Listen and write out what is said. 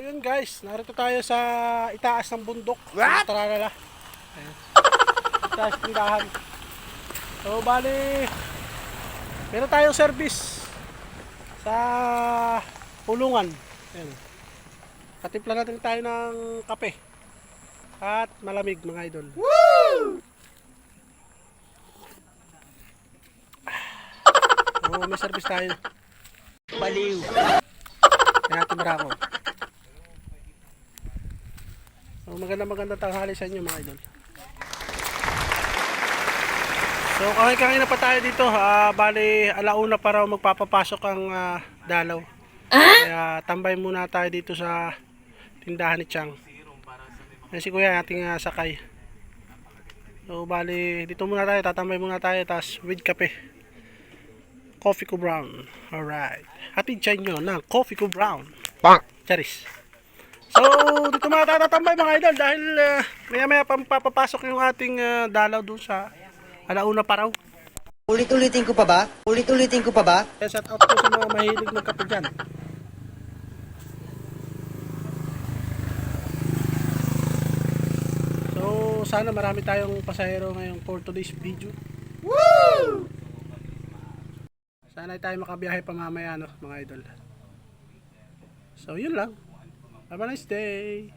Ayun guys, narito tayo sa itaas ng bundok. What? Taralala. Ayan. Itaas tindahan. So bali, meron tayong service sa pulungan. Ayan. Katimpla natin tayo ng kape at malamig mga idol. Woo! So may service tayo. Baliw. Kaya timra ko. So maganda tanghali sa inyo mga idol. So kanina pa tayo dito, bali alauna pa raw magpapapasok ang dalaw. Kaya tambay muna tayo dito sa tindahan ni Chang. Yan si kuya ating sakay. So bali dito muna tayo, tatambay muna tayo tas with kape. Coffee ko brown. Alright. Hatid sa inyo ng coffee ko brown. Bang. Charis. So dito muna tayo tatambay mga idol dahil maya pa papapasok yung ating dalaw doon sa alauna pa raw. Ulit-ulitin ko pa ba? Ulit-ulitin ko pa ba? Kaya shout out po sa mga mahilig magkape dyan. So sana marami tayong pasahero ngayong for today's video. Woo! Sana tayo makabiyahe pa mamaya no, mga idol. So yun lang. Have a nice day.